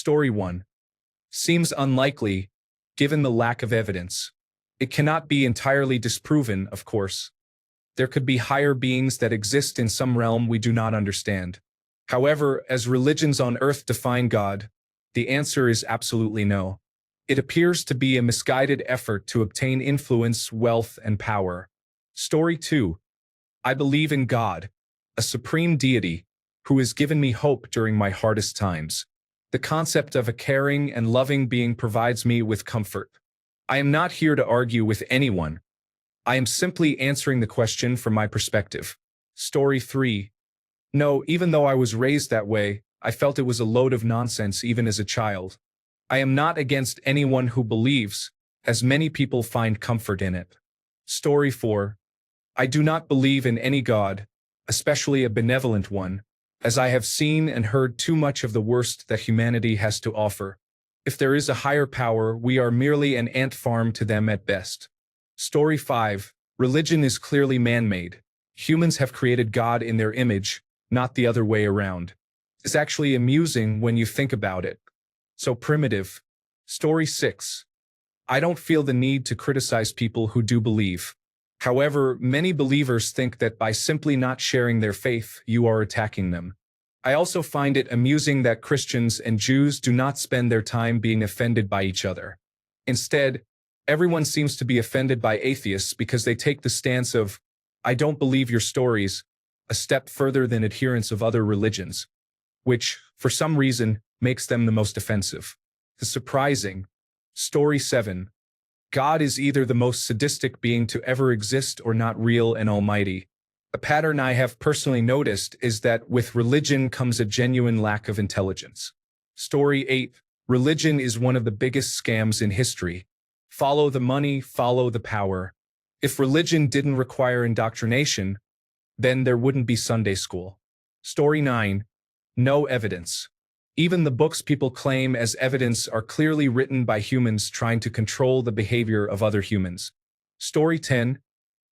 Story 1. Seems unlikely, given the lack of evidence. It cannot be entirely disproven, of course. There could be higher beings that exist in some realm we do not understand. However, as religions on earth define God, the answer is absolutely no. It appears to be a misguided effort to obtain influence, wealth, and power. Story 2. I believe in God, a supreme deity, who has given me hope during my hardest times. The concept of a caring and loving being provides me with comfort. I am not here to argue with anyone. I am simply answering the question from my perspective. Story 3. No, even though I was raised that way, I felt it was a load of nonsense even as a child. I am not against anyone who believes, as many people find comfort in it. Story 4. I do not believe in any God, especially a benevolent one, as I have seen and heard too much of the worst that humanity has to offer. If there is a higher power, we are merely an ant farm to them at best. Story 5. Religion is clearly man-made. Humans have created God in their image, not the other way around. It's actually amusing when you think about it. So primitive. Story 6. I don't feel the need to criticize people who do believe. However, many believers think that by simply not sharing their faith, you are attacking them. I also find it amusing that Christians and Jews do not spend their time being offended by each other. Instead, everyone seems to be offended by atheists because they take the stance of, I don't believe your stories, a step further than adherents of other religions, which, for some reason, makes them the most offensive. It's surprising. Story 7. God is either the most sadistic being to ever exist or not real and almighty. A pattern I have personally noticed is that with religion comes a genuine lack of intelligence. Story 8. Religion is one of the biggest scams in history. Follow the money, follow the power. If religion didn't require indoctrination, then there wouldn't be Sunday school. Story 9. No evidence. Even the books people claim as evidence are clearly written by humans trying to control the behavior of other humans. Story 10.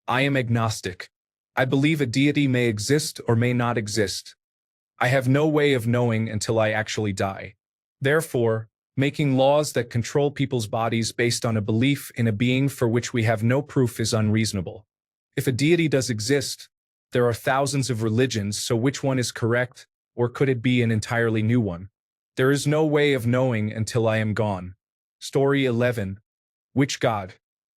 I am agnostic. I believe a deity may exist or may not exist. I have no way of knowing until I actually die. Therefore, making laws that control people's bodies based on a belief in a being for which we have no proof is unreasonable. If a deity does exist, there are thousands of religions, so which one is correct, or could it be an entirely new one? There is no way of knowing until I am gone. Story 11. Which God?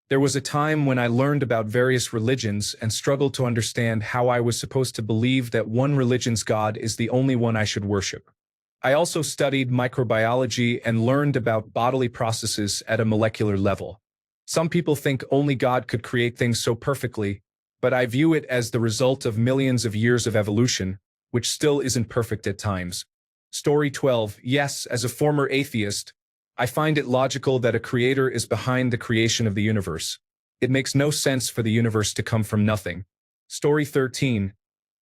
There was a time when I learned about various religions and struggled to understand how I was supposed to believe that one religion's God is the only one I should worship. I also studied microbiology and learned about bodily processes at a molecular level. Some people think only God could create things so perfectly, but I view it as the result of millions of years of evolution, which still isn't perfect at times. Story 12. Yes, as a former atheist, I find it logical that a creator is behind the creation of the universe. It makes no sense for the universe to come from nothing. Story 13.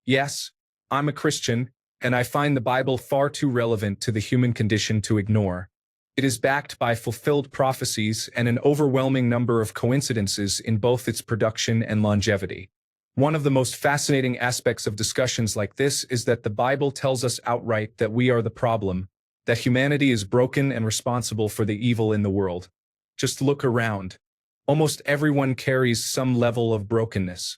Yes, I'm a Christian, and I find the Bible far too relevant to the human condition to ignore. It is backed by fulfilled prophecies and an overwhelming number of coincidences in both its production and longevity. One of the most fascinating aspects of discussions like this is that the Bible tells us outright that we are the problem, that humanity is broken and responsible for the evil in the world. Just look around. Almost everyone carries some level of brokenness.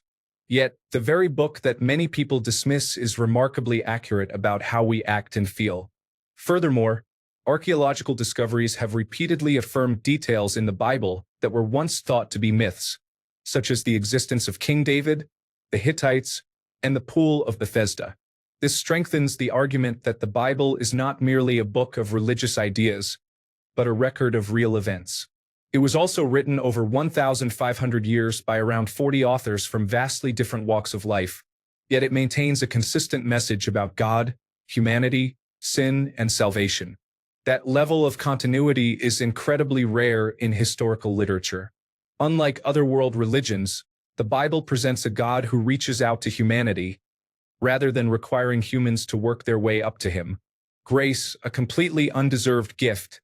Yet, the very book that many people dismiss is remarkably accurate about how we act and feel. Furthermore, archaeological discoveries have repeatedly affirmed details in the Bible that were once thought to be myths, such as the existence of King David, the Hittites, and the Pool of Bethesda. This strengthens the argument that the Bible is not merely a book of religious ideas, but a record of real events. It was also written over 1,500 years by around 40 authors from vastly different walks of life, yet it maintains a consistent message about God, humanity, sin, and salvation. That level of continuity is incredibly rare in historical literature. Unlike other world religions, the Bible presents a God who reaches out to humanity, rather than requiring humans to work their way up to him. Grace, a completely undeserved gift,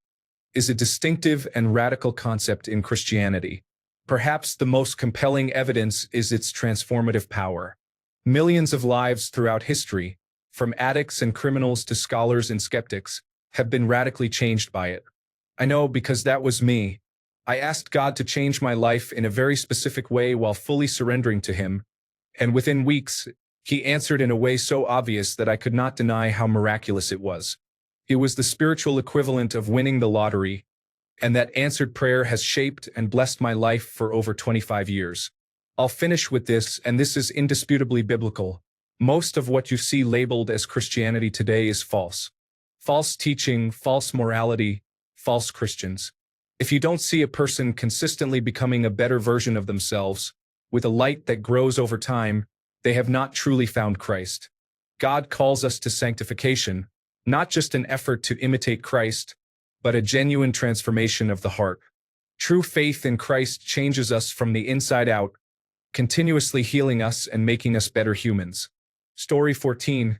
is a distinctive and radical concept in Christianity. Perhaps the most compelling evidence is its transformative power. Millions of lives throughout history, from addicts and criminals to scholars and skeptics, have been radically changed by it. I know because that was me. I asked God to change my life in a very specific way while fully surrendering to Him, and within weeks, He answered in a way so obvious that I could not deny how miraculous it was. It was the spiritual equivalent of winning the lottery, and that answered prayer has shaped and blessed my life for over 25 years. I'll finish with this, and this is indisputably biblical. Most of what you see labeled as Christianity today is false. False teaching, false morality, false Christians. If you don't see a person consistently becoming a better version of themselves, with a light that grows over time, they have not truly found Christ. God calls us to sanctification, not just an effort to imitate Christ, but a genuine transformation of the heart. True faith in Christ changes us from the inside out, continuously healing us and making us better humans. Story 14.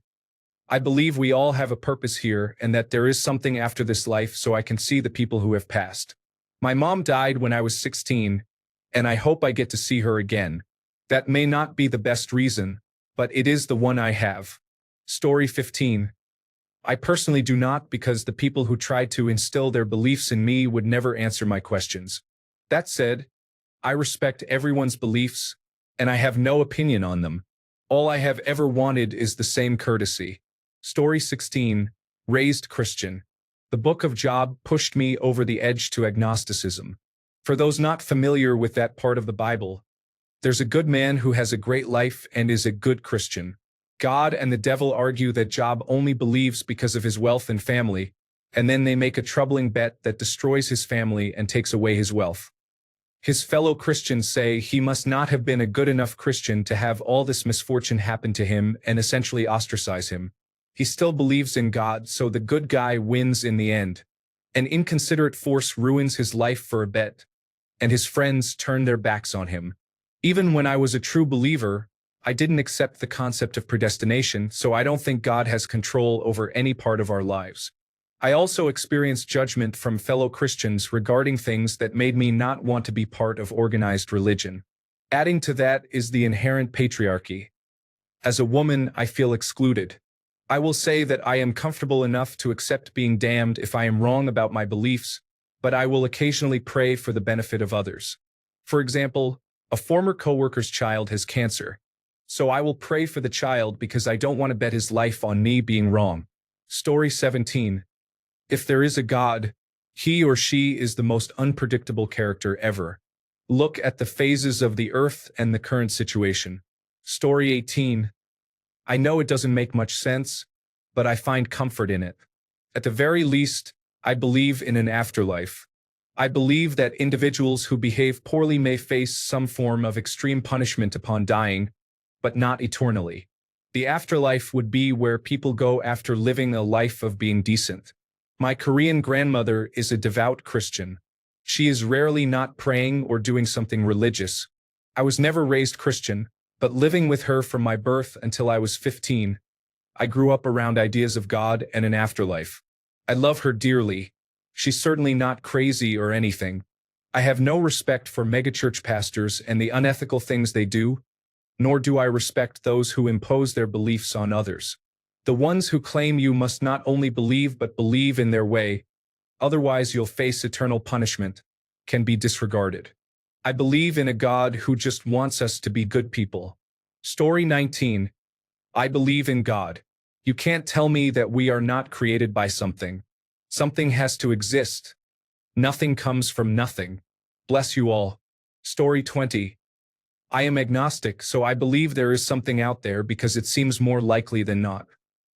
I believe we all have a purpose here and that there is something after this life, so I can see the people who have passed. My mom died when I was 16, and I hope I get to see her again. That may not be the best reason, but it is the one I have. Story 15. I personally do not, because the people who tried to instill their beliefs in me would never answer my questions. That said, I respect everyone's beliefs, and I have no opinion on them. All I have ever wanted is the same courtesy. Story 16. Raised Christian. The book of Job pushed me over the edge to agnosticism. For those not familiar with that part of the Bible, there's a good man who has a great life and is a good Christian. God and the devil argue that Job only believes because of his wealth and family, and then they make a troubling bet that destroys his family and takes away his wealth. His fellow Christians say he must not have been a good enough Christian to have all this misfortune happen to him and essentially ostracize him. He still believes in God, so the good guy wins in the end. An inconsiderate force ruins his life for a bet, and his friends turn their backs on him. Even when I was a true believer, I didn't accept the concept of predestination, so I don't think God has control over any part of our lives. I also experienced judgment from fellow Christians regarding things that made me not want to be part of organized religion. Adding to that is the inherent patriarchy. As a woman, I feel excluded. I will say that I am comfortable enough to accept being damned if I am wrong about my beliefs, but I will occasionally pray for the benefit of others. For example, a former coworker's child has cancer, so I will pray for the child because I don't want to bet his life on me being wrong. Story 17. If there is a God, he or she is the most unpredictable character ever. Look at the phases of the earth and the current situation. Story 18. I know it doesn't make much sense, but I find comfort in it. At the very least, I believe in an afterlife. I believe that individuals who behave poorly may face some form of extreme punishment upon dying, but not eternally. The afterlife would be where people go after living a life of being decent. My Korean grandmother is a devout Christian. She is rarely not praying or doing something religious. I was never raised Christian, but living with her from my birth until I was 15, I grew up around ideas of God and an afterlife. I love her dearly. She's certainly not crazy or anything. I have no respect for megachurch pastors and the unethical things they do, nor do I respect those who impose their beliefs on others. The ones who claim you must not only believe but believe in their way, otherwise you'll face eternal punishment, can be disregarded. I believe in a God who just wants us to be good people. Story 19. I believe in God. You can't tell me that we are not created by something. Something has to exist. Nothing comes from nothing. Bless you all. Story 20. I am agnostic, so I believe there is something out there because it seems more likely than not.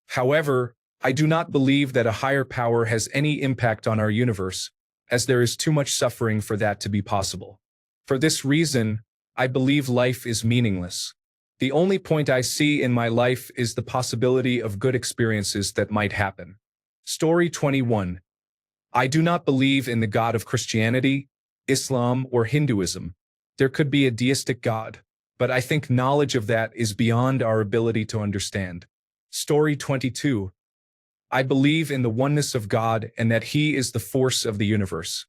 However, I do not believe that a higher power has any impact on our universe, as there is too much suffering for that to be possible. For this reason, I believe life is meaningless. The only point I see in my life is the possibility of good experiences that might happen. Story 21. I do not believe in the God of Christianity, Islam, or Hinduism. There could be a deistic God, but I think knowledge of that is beyond our ability to understand. Story 22. I believe in the oneness of God and that He is the force of the universe.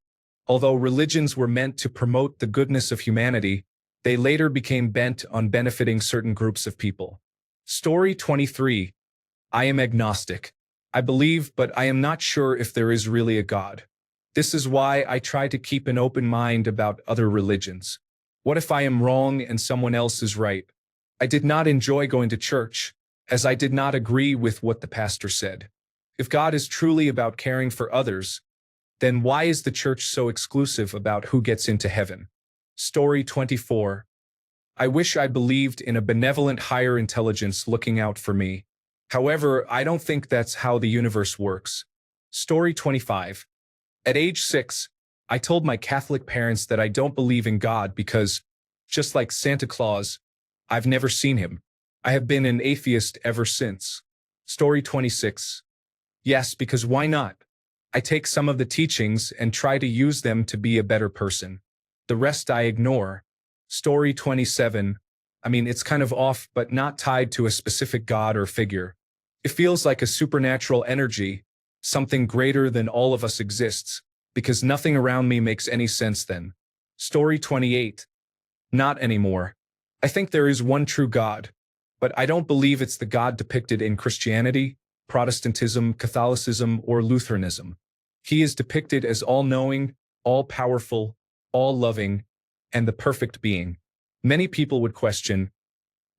Although religions were meant to promote the goodness of humanity, they later became bent on benefiting certain groups of people. Story 23. I am agnostic. I believe, but I am not sure if there is really a God. This is why I try to keep an open mind about other religions. What if I am wrong and someone else is right? I did not enjoy going to church, as I did not agree with what the pastor said. If God is truly about caring for others, then why is the church so exclusive about who gets into heaven? Story 24. I wish I believed in a benevolent higher intelligence looking out for me. However, I don't think that's how the universe works. Story 25. At age 6, I told my Catholic parents that I don't believe in God because, just like Santa Claus, I've never seen him. I have been an atheist ever since. Story 26. Yes, because why not? I take some of the teachings and try to use them to be a better person. The rest I ignore. Story 27. It's kind of off, but not tied to a specific god or figure. It feels like a supernatural energy, something greater than all of us exists, because nothing around me makes any sense then. Story 28. Not anymore. I think there is one true God, but I don't believe it's the God depicted in Christianity, Protestantism, Catholicism, or Lutheranism. He is depicted as all-knowing, all-powerful, all-loving, and the perfect being. Many people would question,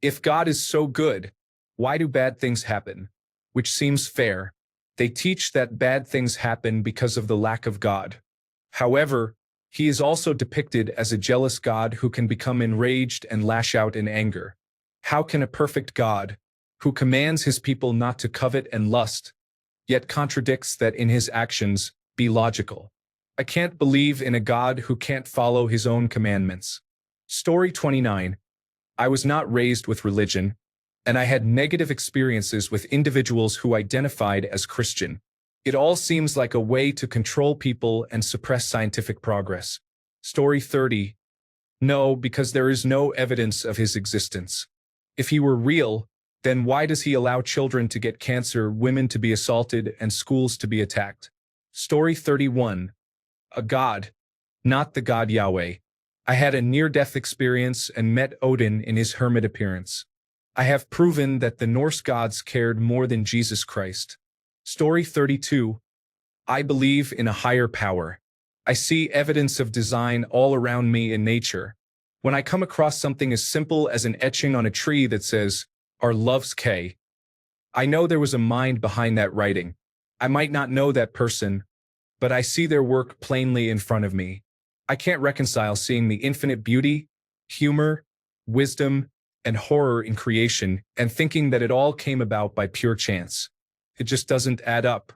if God is so good, why do bad things happen? Which seems fair. They teach that bad things happen because of the lack of God. However, he is also depicted as a jealous God who can become enraged and lash out in anger. How can a perfect God, who commands his people not to covet and lust, yet contradicts that in his actions, be logical? I can't believe in a God who can't follow his own commandments. Story 29. I was not raised with religion, and I had negative experiences with individuals who identified as Christian. It all seems like a way to control people and suppress scientific progress. Story 30. No, because there is no evidence of his existence. If he were real, then why does he allow children to get cancer, women to be assaulted, and schools to be attacked? Story 31. A god, not the god Yahweh. I had a near-death experience and met Odin in his hermit appearance. I have proven that the Norse gods cared more than Jesus Christ. Story 32. I believe in a higher power. I see evidence of design all around me in nature. When I come across something as simple as an etching on a tree that says, "Our love's K," I know there was a mind behind that writing. I might not know that person, but I see their work plainly in front of me. I can't reconcile seeing the infinite beauty, humor, wisdom, and horror in creation and thinking that it all came about by pure chance. It just doesn't add up.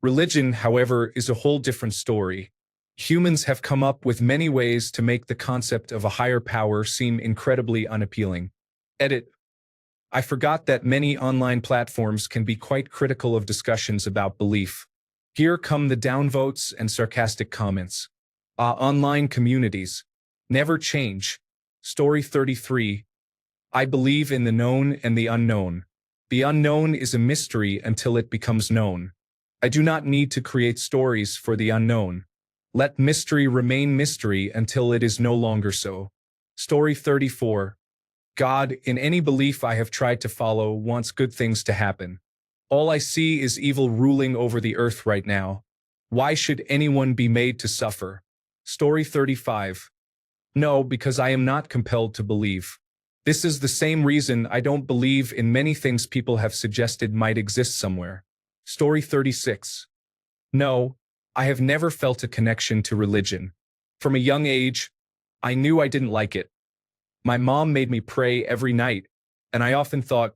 Religion, however, is a whole different story. Humans have come up with many ways to make the concept of a higher power seem incredibly unappealing. Edit. I forgot that many online platforms can be quite critical of discussions about belief. Here come the downvotes and sarcastic comments. Online communities. Never change. Story 33. I believe in the known and the unknown. The unknown is a mystery until it becomes known. I do not need to create stories for the unknown. Let mystery remain mystery until it is no longer so. Story 34. God, in any belief I have tried to follow, wants good things to happen. All I see is evil ruling over the earth right now. Why should anyone be made to suffer? Story 35. No, because I am not compelled to believe. This is the same reason I don't believe in many things people have suggested might exist somewhere. Story 36. No, I have never felt a connection to religion. From a young age, I knew I didn't like it. My mom made me pray every night, and I often thought,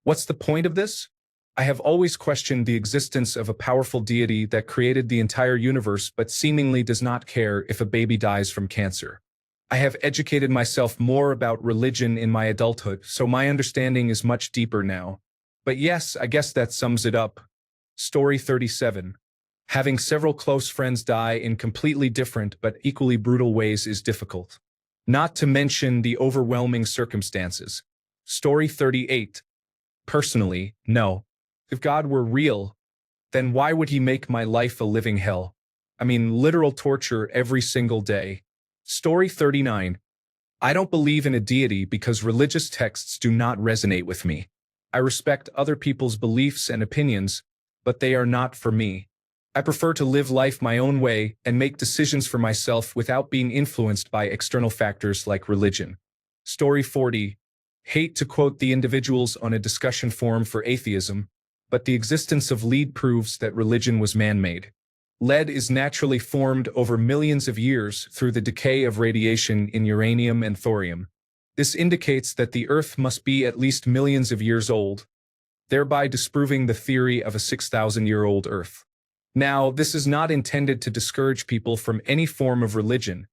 what's the point of this? I have always questioned the existence of a powerful deity that created the entire universe but seemingly does not care if a baby dies from cancer. I have educated myself more about religion in my adulthood, so my understanding is much deeper now. But yes, I guess that sums it up. Story 37. Having several close friends die in completely different but equally brutal ways is difficult. Not to mention the overwhelming circumstances. Story 38. Personally, no. If God were real, then why would he make my life a living hell? Literal torture every single day. Story 39. I don't believe in a deity because religious texts do not resonate with me. I respect other people's beliefs and opinions, but they are not for me. I prefer to live life my own way and make decisions for myself without being influenced by external factors like religion. Story 40. Hate to quote the individuals on a discussion forum for atheism, but the existence of lead proves that religion was man-made. Lead is naturally formed over millions of years through the decay of radiation in uranium and thorium. This indicates that the Earth must be at least millions of years old, thereby disproving the theory of a 6,000-year-old Earth. Now, this is not intended to discourage people from any form of religion,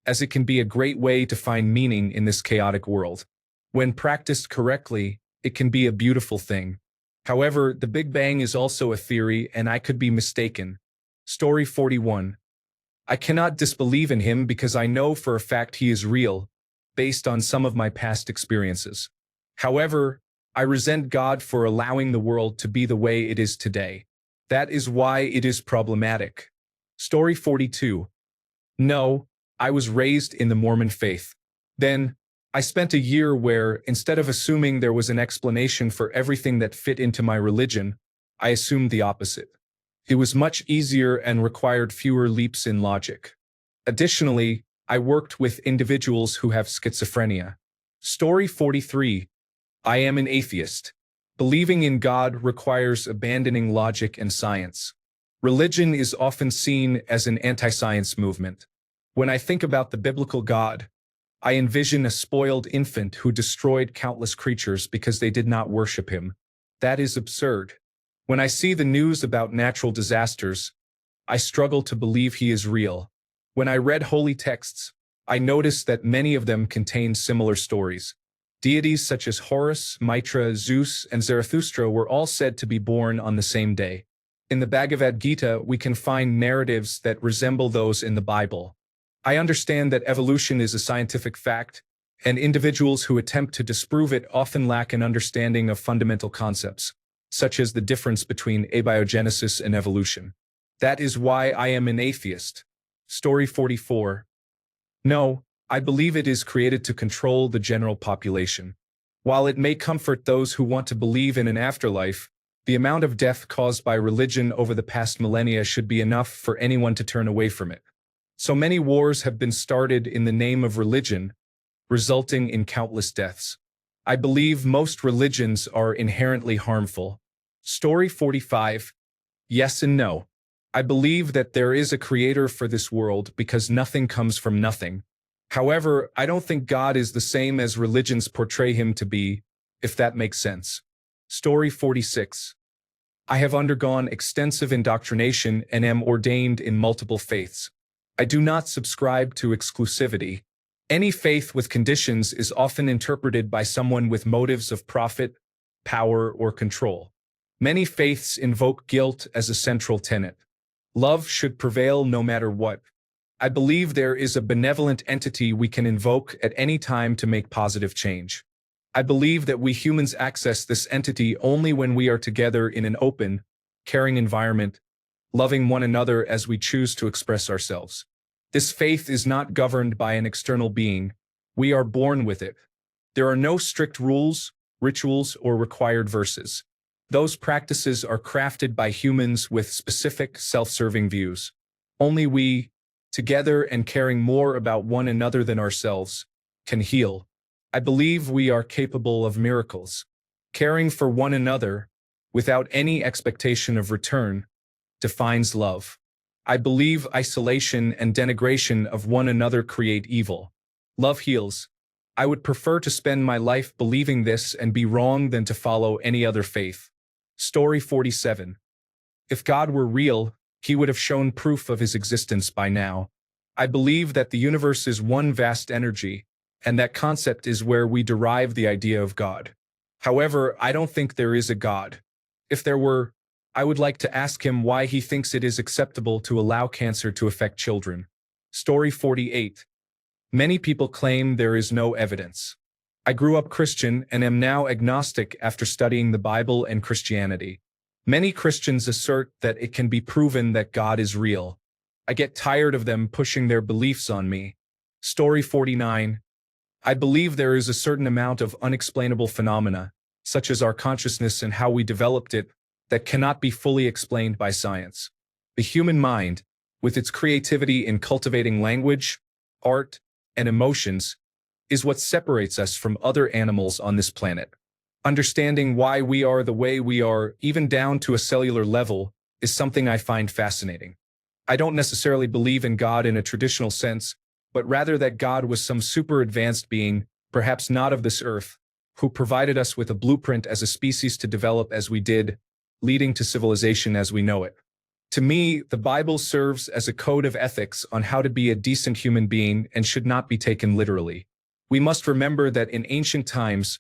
as it can be a great way to find meaning in this chaotic world. When practiced correctly, it can be a beautiful thing. However, the Big Bang is also a theory, and I could be mistaken. Story 41. I cannot disbelieve in him because I know for a fact he is real, based on some of my past experiences. However, I resent God for allowing the world to be the way it is today. That is why it is problematic. Story 42. No, I was raised in the Mormon faith. Then, I spent a year where, instead of assuming there was an explanation for everything that fit into my religion, I assumed the opposite. It was much easier and required fewer leaps in logic. Additionally, I worked with individuals who have schizophrenia. Story 43. I am an atheist. Believing in God requires abandoning logic and science. Religion is often seen as an anti-science movement. When I think about the biblical God, I envision a spoiled infant who destroyed countless creatures because they did not worship him. That is absurd. When I see the news about natural disasters, I struggle to believe he is real. When I read holy texts, I noticed that many of them contained similar stories. Deities such as Horus, Mitra, Zeus, and Zarathustra were all said to be born on the same day. In the Bhagavad Gita, we can find narratives that resemble those in the Bible. I understand that evolution is a scientific fact, and individuals who attempt to disprove it often lack an understanding of fundamental concepts, such as the difference between abiogenesis and evolution. That is why I am an atheist. Story 44. No, I believe it is created to control the general population. While it may comfort those who want to believe in an afterlife, the amount of death caused by religion over the past millennia should be enough for anyone to turn away from it. So many wars have been started in the name of religion, resulting in countless deaths. I believe most religions are inherently harmful. Story 45. Yes and no. I believe that there is a creator for this world because nothing comes from nothing. However, I don't think God is the same as religions portray him to be, if that makes sense. Story 46. I have undergone extensive indoctrination and am ordained in multiple faiths. I do not subscribe to exclusivity. Any faith with conditions is often interpreted by someone with motives of profit, power, or control. Many faiths invoke guilt as a central tenet. Love should prevail no matter what. I believe there is a benevolent entity we can invoke at any time to make positive change. I believe that we humans access this entity only when we are together in an open, caring environment, loving one another as we choose to express ourselves. This faith is not governed by an external being. We are born with it. There are no strict rules, rituals, or required verses. Those practices are crafted by humans with specific, self-serving views. Only we, together and caring more about one another than ourselves, can heal. I believe we are capable of miracles. Caring for one another, without any expectation of return, defines love. I believe isolation and denigration of one another create evil. Love heals. I would prefer to spend my life believing this and be wrong than to follow any other faith. Story 47. If God were real, he would have shown proof of his existence by now. I believe that the universe is one vast energy, and that concept is where we derive the idea of God. However, I don't think there is a God. If there were, I would like to ask him why he thinks it is acceptable to allow cancer to affect children. Story 48. Many people claim there is no evidence. I grew up Christian and am now agnostic after studying the Bible and Christianity. Many Christians assert that it can be proven that God is real. I get tired of them pushing their beliefs on me. Story 49. I believe there is a certain amount of unexplainable phenomena, such as our consciousness and how we developed it, that cannot be fully explained by science. The human mind, with its creativity in cultivating language, art, and emotions, is what separates us from other animals on this planet. Understanding why we are the way we are, even down to a cellular level, is something I find fascinating. I don't necessarily believe in God in a traditional sense, but rather that God was some super advanced being, perhaps not of this earth, who provided us with a blueprint as a species to develop as we did, leading to civilization as we know it. To me, the Bible serves as a code of ethics on how to be a decent human being and should not be taken literally. We must remember that in ancient times,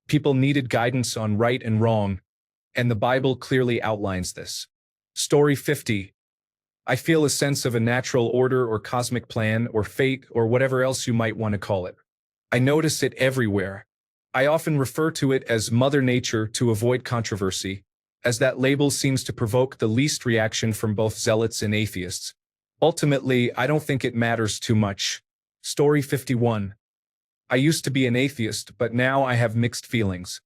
people needed guidance on right and wrong, and the Bible clearly outlines this. Story 50. I feel a sense of a natural order or cosmic plan or fate or whatever else you might want to call it. I notice it everywhere. I often refer to it as Mother Nature to avoid controversy, as that label seems to provoke the least reaction from both zealots and atheists. Ultimately, I don't think it matters too much. Story 51. I used to be an atheist, but now I have mixed feelings.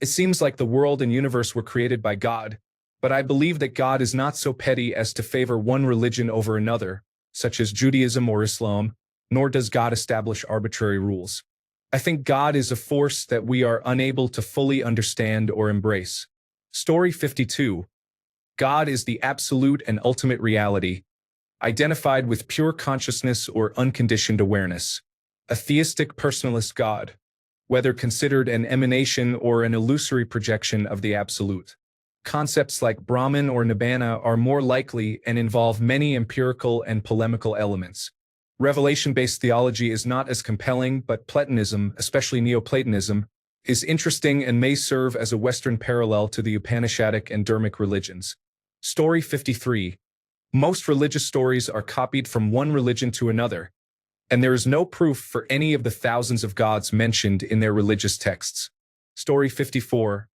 It seems like the world and universe were created by God, but I believe that God is not so petty as to favor one religion over another, such as Judaism or Islam, nor does God establish arbitrary rules. I think God is a force that we are unable to fully understand or embrace. Story 52. God is the absolute and ultimate reality, identified with pure consciousness or unconditioned awareness. A theistic personalist God, whether considered an emanation or an illusory projection of the absolute. Concepts like Brahman or Nibbana are more likely and involve many empirical and polemical elements. Revelation-based theology is not as compelling, but Platonism, especially Neoplatonism, is interesting and may serve as a Western parallel to the Upanishadic and Dharmic religions. Story 53. Most religious stories are copied from one religion to another, and there is no proof for any of the thousands of gods mentioned in their religious texts. Story 54.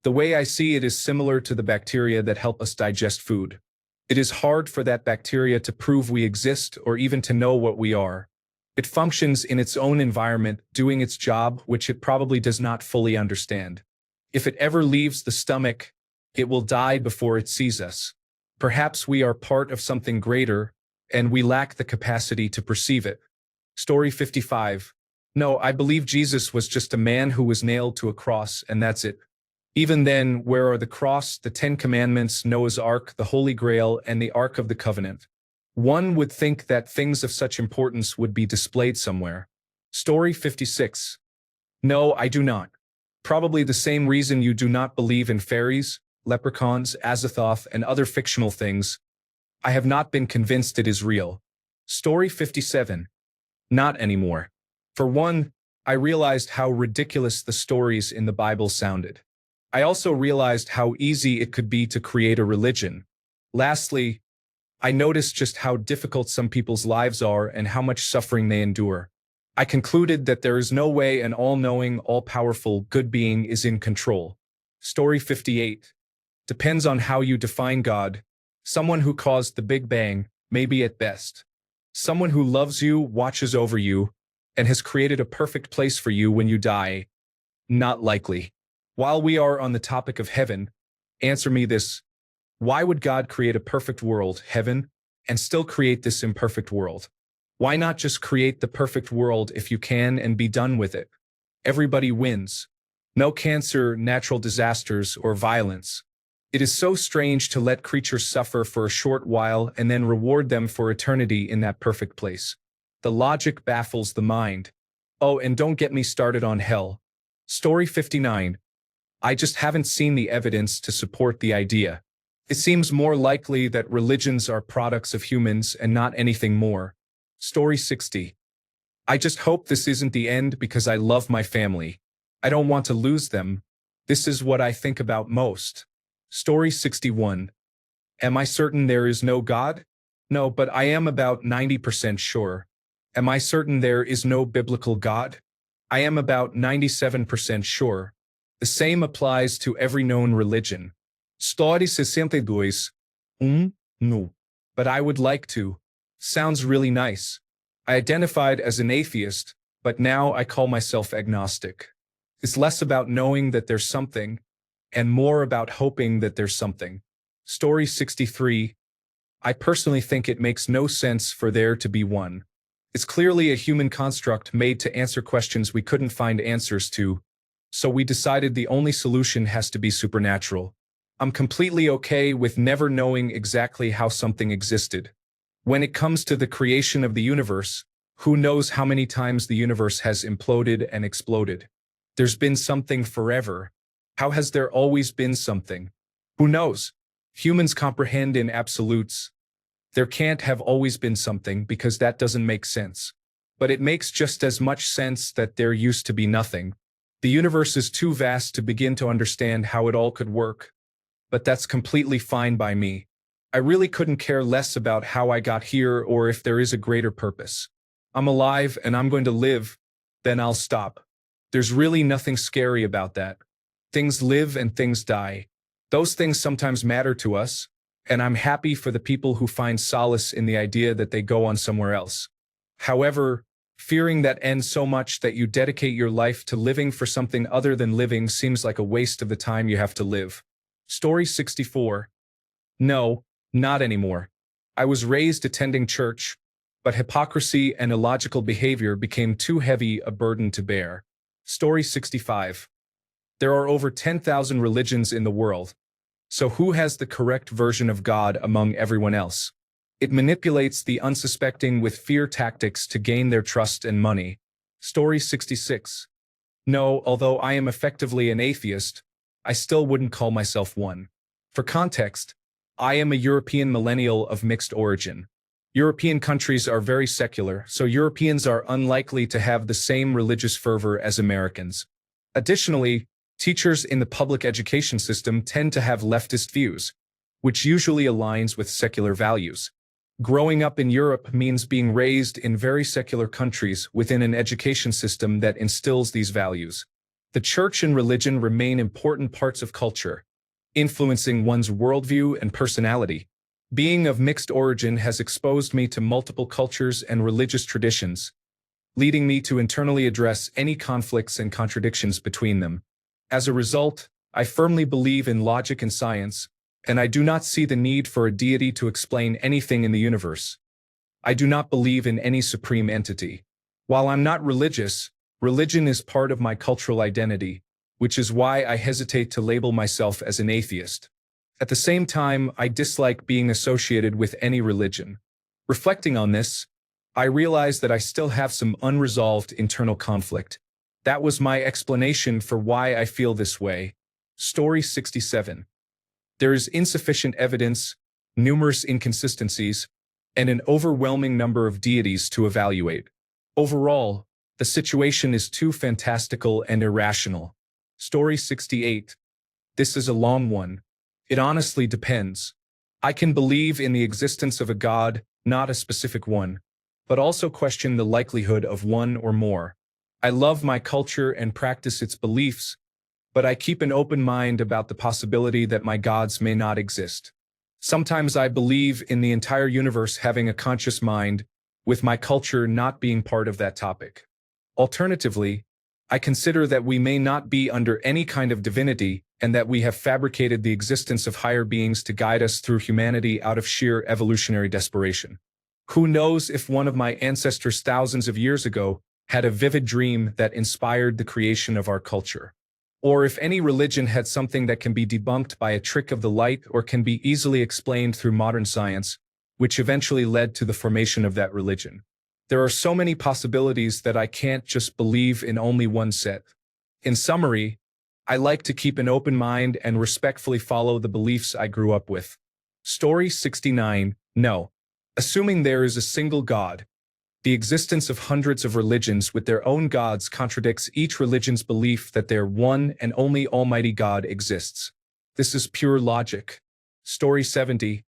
The way I see it is similar to the bacteria that help us digest food. It is hard for that bacteria to prove we exist or even to know what we are. It functions in its own environment, doing its job, which it probably does not fully understand. If it ever leaves the stomach, it will die before it sees us. Perhaps we are part of something greater, and we lack the capacity to perceive it. Story 55. No, I believe Jesus was just a man who was nailed to a cross, and that's it. Even then, where are the cross, the 10 Commandments, Noah's Ark, the Holy Grail, and the Ark of the Covenant? One would think that things of such importance would be displayed somewhere. Story 56. No, I do not. Probably the same reason you do not believe in fairies, leprechauns, Azathoth, and other fictional things. I have not been convinced it is real. Story 57. Not anymore. For one, I realized how ridiculous the stories in the Bible sounded. I also realized how easy it could be to create a religion. Lastly, I noticed just how difficult some people's lives are and how much suffering they endure. I concluded that there is no way an all-knowing, all-powerful, good being is in control. Story 58. Depends on how you define God. Someone who caused the Big Bang, maybe at best. Someone who loves you, watches over you, and has created a perfect place for you when you die. Not likely. While we are on the topic of heaven, answer me this. Why would God create a perfect world, heaven, and still create this imperfect world? Why not just create the perfect world if you can and be done with it? Everybody wins. No cancer, natural disasters, or violence. It is so strange to let creatures suffer for a short while and then reward them for eternity in that perfect place. The logic baffles the mind. Oh, and don't get me started on hell. Story 59. I just haven't seen the evidence to support the idea. It seems more likely that religions are products of humans and not anything more. Story 60. I just hope this isn't the end because I love my family. I don't want to lose them. This is what I think about most. Story 61. Am I certain there is no God? No, but I am about 90% sure. Am I certain there is no biblical God? I am about 97% sure. The same applies to every known religion. Story 62. No. But I would like to. Sounds really nice. I identified as an atheist, but now I call myself agnostic. It's less about knowing that there's something, and more about hoping that there's something. Story 63. I personally think it makes no sense for there to be one. It's clearly a human construct made to answer questions we couldn't find answers to, so we decided the only solution has to be supernatural. I'm completely okay with never knowing exactly how something existed. When it comes to the creation of the universe, who knows how many times the universe has imploded and exploded? There's been something forever. How has there always been something? Who knows? Humans comprehend in absolutes. There can't have always been something because that doesn't make sense. But it makes just as much sense that there used to be nothing. The universe is too vast to begin to understand how it all could work. But that's completely fine by me. I really couldn't care less about how I got here or if there is a greater purpose. I'm alive and I'm going to live, then I'll stop. There's really nothing scary about that. Things live and things die. Those things sometimes matter to us, and I'm happy for the people who find solace in the idea that they go on somewhere else. However, fearing that end so much that you dedicate your life to living for something other than living seems like a waste of the time you have to live. Story 64. No, not anymore. I was raised attending church, but hypocrisy and illogical behavior became too heavy a burden to bear. Story 65. There are over 10,000 religions in the world. So who has the correct version of God among everyone else? It manipulates the unsuspecting with fear tactics to gain their trust and money. Story 66. No, although I am effectively an atheist, I still wouldn't call myself one. For context, I am a European millennial of mixed origin. European countries are very secular, so Europeans are unlikely to have the same religious fervor as Americans. Additionally, teachers in the public education system tend to have leftist views, which usually aligns with secular values. Growing up in Europe means being raised in very secular countries within an education system that instills these values. The church and religion remain important parts of culture, influencing one's worldview and personality. Being of mixed origin has exposed me to multiple cultures and religious traditions, leading me to internally address any conflicts and contradictions between them. As a result, I firmly believe in logic and science, and I do not see the need for a deity to explain anything in the universe. I do not believe in any supreme entity. While I'm not religious, religion is part of my cultural identity, which is why I hesitate to label myself as an atheist. At the same time, I dislike being associated with any religion. Reflecting on this, I realize that I still have some unresolved internal conflict. That was my explanation for why I feel this way. Story 67. There is insufficient evidence, numerous inconsistencies, and an overwhelming number of deities to evaluate. Overall, the situation is too fantastical and irrational. Story 68. This is a long one. It honestly depends. I can believe in the existence of a God, not a specific one, but also question the likelihood of one or more. I love my culture and practice its beliefs, but I keep an open mind about the possibility that my gods may not exist. Sometimes I believe in the entire universe having a conscious mind, with my culture not being part of that topic. Alternatively, I consider that we may not be under any kind of divinity and that we have fabricated the existence of higher beings to guide us through humanity out of sheer evolutionary desperation. Who knows if one of my ancestors thousands of years ago had a vivid dream that inspired the creation of our culture. Or if any religion had something that can be debunked by a trick of the light or can be easily explained through modern science, which eventually led to the formation of that religion. There are so many possibilities that I can't just believe in only one set. In summary, I like to keep an open mind and respectfully follow the beliefs I grew up with. Story 69. No. Assuming there is a single God, the existence of hundreds of religions with their own gods contradicts each religion's belief that their one and only Almighty God exists. This is pure logic. Story 70.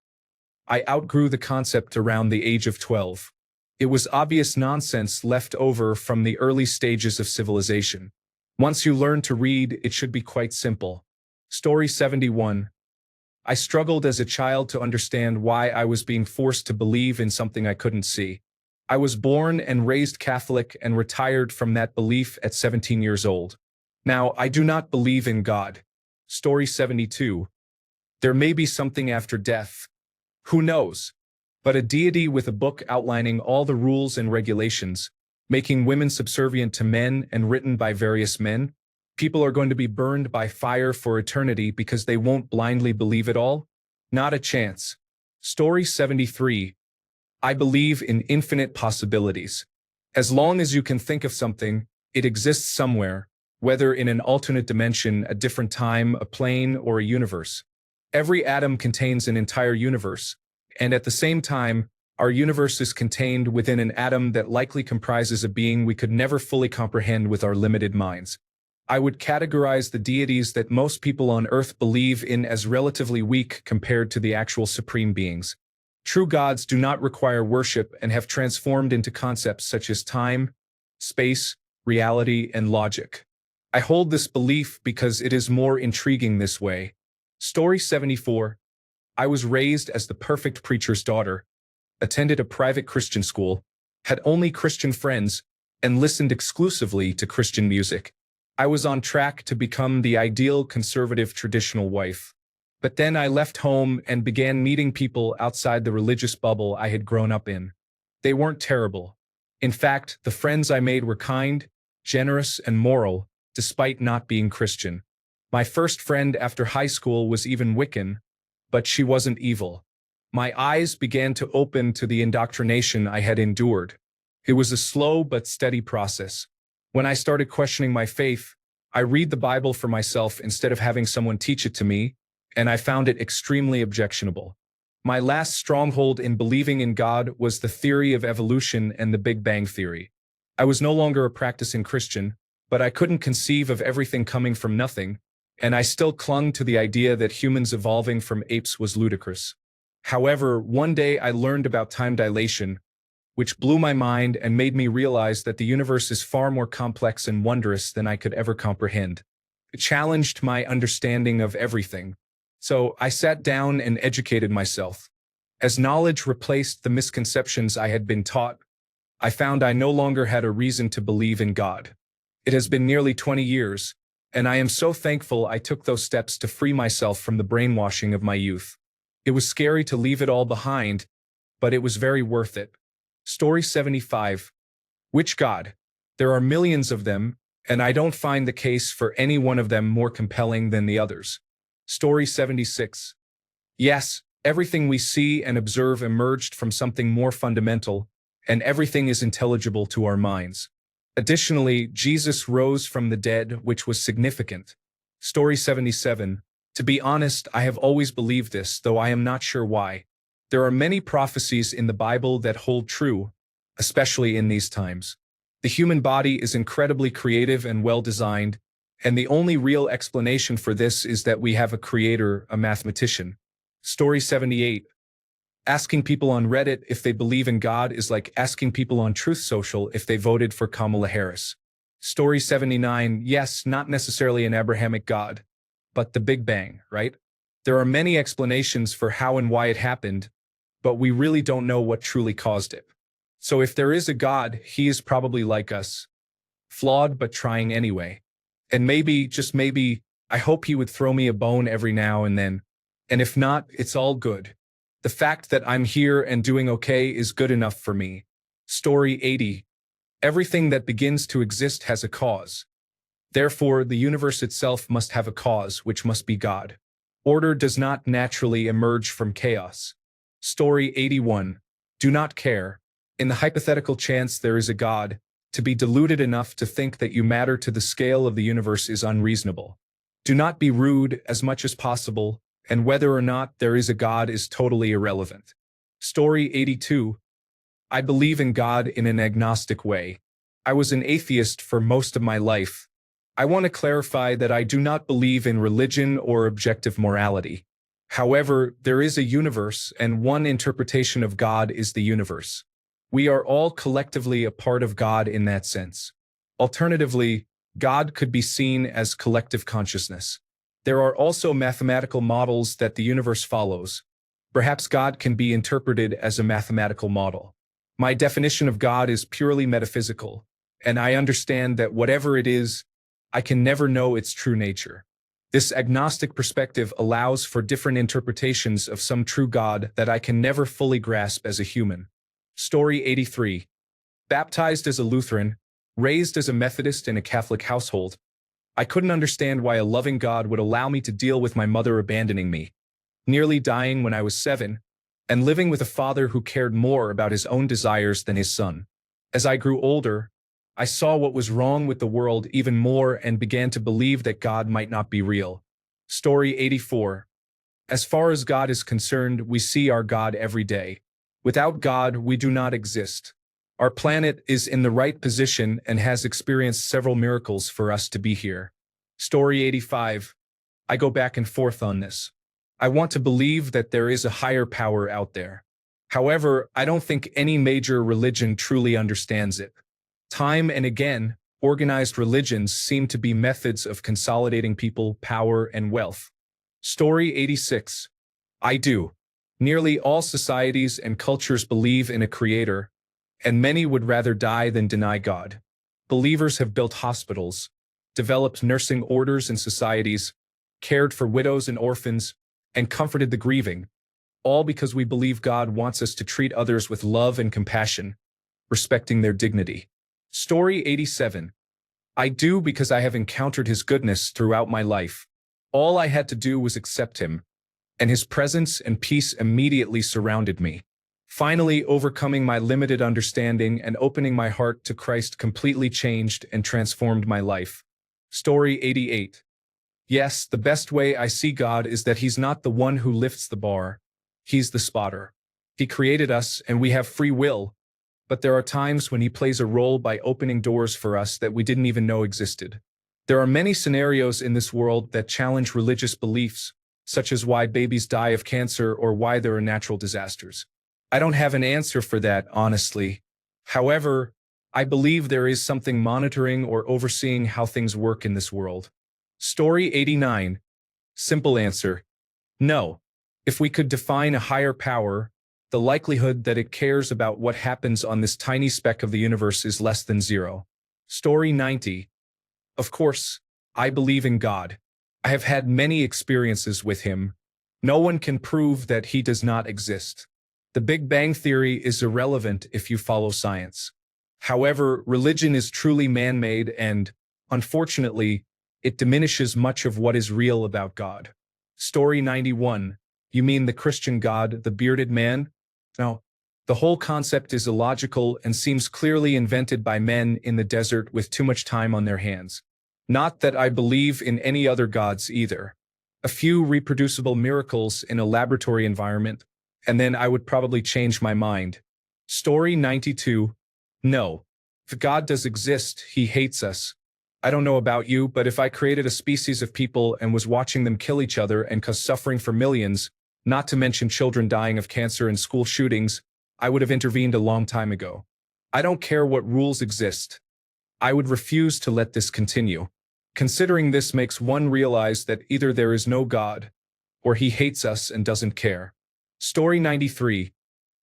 I outgrew the concept around the age of 12. It was obvious nonsense left over from the early stages of civilization. Once you learn to read, it should be quite simple. Story 71. I struggled as a child to understand why I was being forced to believe in something I couldn't see. I was born and raised Catholic and retired from that belief at 17 years old. Now, I do not believe in God. Story 72. There may be something after death. Who knows? But a deity with a book outlining all the rules and regulations, making women subservient to men and written by various men. People are going to be burned by fire for eternity because they won't blindly believe it all? Not a chance. Story 73. I believe in infinite possibilities. As long as you can think of something, it exists somewhere, whether in an alternate dimension, a different time, a plane, or a universe. Every atom contains an entire universe, and at the same time, our universe is contained within an atom that likely comprises a being we could never fully comprehend with our limited minds. I would categorize the deities that most people on Earth believe in as relatively weak compared to the actual supreme beings. True gods do not require worship and have transformed into concepts such as time, space, reality, and logic. I hold this belief because it is more intriguing this way. Story 74. I was raised as the perfect preacher's daughter, attended a private Christian school, had only Christian friends, and listened exclusively to Christian music. I was on track to become the ideal conservative traditional wife. But then I left home and began meeting people outside the religious bubble I had grown up in. They weren't terrible. In fact, the friends I made were kind, generous, and moral, despite not being Christian. My first friend after high school was even Wiccan, but she wasn't evil. My eyes began to open to the indoctrination I had endured. It was a slow but steady process. When I started questioning my faith, I read the Bible for myself instead of having someone teach it to me, and I found it extremely objectionable. My last stronghold in believing in God was the theory of evolution and the Big Bang Theory. I was no longer a practicing Christian, but I couldn't conceive of everything coming from nothing, and I still clung to the idea that humans evolving from apes was ludicrous. However, one day I learned about time dilation, which blew my mind and made me realize that the universe is far more complex and wondrous than I could ever comprehend. It challenged my understanding of everything. So I sat down and educated myself. As knowledge replaced the misconceptions I had been taught, I found I no longer had a reason to believe in God. It has been nearly 20 years, and I am so thankful I took those steps to free myself from the brainwashing of my youth. It was scary to leave it all behind, but it was very worth it. Story 75. Which God? There are millions of them, and I don't find the case for any one of them more compelling than the others. Story 76. Yes, everything we see and observe emerged from something more fundamental, and everything is intelligible to our minds. Additionally, Jesus rose from the dead, which was significant. Story 77. To be honest, I have always believed this, though I am not sure why. There are many prophecies in the Bible that hold true, especially in these times. The human body is incredibly creative and well-designed, and the only real explanation for this is that we have a creator, a mathematician. Story 78. Asking people on Reddit if they believe in God is like asking people on Truth Social if they voted for Kamala Harris. Story 79. Yes, not necessarily an Abrahamic God, but the Big Bang, right? There are many explanations for how and why it happened, but we really don't know what truly caused it. So if there is a God, he is probably like us. Flawed but trying anyway. And maybe, just maybe, I hope he would throw me a bone every now and then. And if not, it's all good. The fact that I'm here and doing okay is good enough for me. Story 80. Everything that begins to exist has a cause. Therefore, the universe itself must have a cause, which must be God. Order does not naturally emerge from chaos. Story 81. Do not care. In the hypothetical chance there is a God, to be deluded enough to think that you matter to the scale of the universe is unreasonable. Do not be rude as much as possible, and whether or not there is a God is totally irrelevant. Story 82. I believe in God in an agnostic way. I was an atheist for most of my life. I want to clarify that I do not believe in religion or objective morality. However, there is a universe, and one interpretation of God is the universe. We are all collectively a part of God in that sense. Alternatively, God could be seen as collective consciousness. There are also mathematical models that the universe follows. Perhaps God can be interpreted as a mathematical model. My definition of God is purely metaphysical, and I understand that whatever it is, I can never know its true nature. This agnostic perspective allows for different interpretations of some true God that I can never fully grasp as a human. Story 83. Baptized as a Lutheran, raised as a Methodist in a Catholic household, I couldn't understand why a loving God would allow me to deal with my mother abandoning me, nearly dying when I was 7, and living with a father who cared more about his own desires than his son. As I grew older, I saw what was wrong with the world even more and began to believe that God might not be real. Story 84. As far as God is concerned, we see our God every day. Without God, we do not exist. Our planet is in the right position and has experienced several miracles for us to be here. Story 85. I go back and forth on this. I want to believe that there is a higher power out there. However, I don't think any major religion truly understands it. Time and again, organized religions seem to be methods of consolidating people, power, and wealth. Story 86. I do. Nearly all societies and cultures believe in a creator, and many would rather die than deny God. Believers have built hospitals, developed nursing orders and societies, cared for widows and orphans, and comforted the grieving, all because we believe God wants us to treat others with love and compassion, respecting their dignity. Story 87. I do because I have encountered his goodness throughout my life. All I had to do was accept him, and his presence and peace immediately surrounded me. Finally, overcoming my limited understanding and opening my heart to Christ completely changed and transformed my life. Story 88. Yes, the best way I see God is that he's not the one who lifts the bar. He's the spotter. He created us and we have free will, but there are times when he plays a role by opening doors for us that we didn't even know existed. There are many scenarios in this world that challenge religious beliefs, such as why babies die of cancer or why there are natural disasters. I don't have an answer for that, honestly. However, I believe there is something monitoring or overseeing how things work in this world. Story 89. Simple answer. No. If we could define a higher power, the likelihood that it cares about what happens on this tiny speck of the universe is less than 0. Story 90. Of course, I believe in God. I have had many experiences with him. No one can prove that he does not exist. The Big Bang Theory is irrelevant if you follow science. However, religion is truly man-made and, unfortunately, it diminishes much of what is real about God. Story 91. You mean the Christian God, the bearded man? No. The whole concept is illogical and seems clearly invented by men in the desert with too much time on their hands. Not that I believe in any other gods either. A few reproducible miracles in a laboratory environment, and then I would probably change my mind. Story 92. No. If God does exist, he hates us. I don't know about you, but if I created a species of people and was watching them kill each other and cause suffering for millions, not to mention children dying of cancer and school shootings, I would have intervened a long time ago. I don't care what rules exist. I would refuse to let this continue. Considering this makes one realize that either there is no God, or he hates us and doesn't care. Story 93.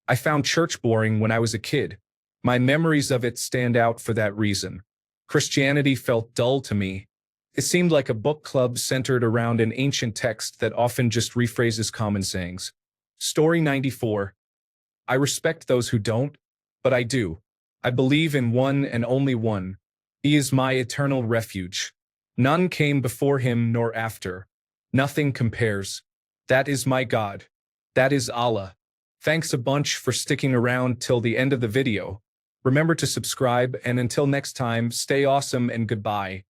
I found church boring when I was a kid. My memories of it stand out for that reason. Christianity felt dull to me. It seemed like a book club centered around an ancient text that often just rephrases common sayings. Story 94. I respect those who don't, but I do. I believe in one and only one. He is my eternal refuge. None came before him nor after. Nothing compares. That is my God. That is Allah. Thanks a bunch for sticking around till the end of the video. Remember to subscribe, and until next time, stay awesome and goodbye.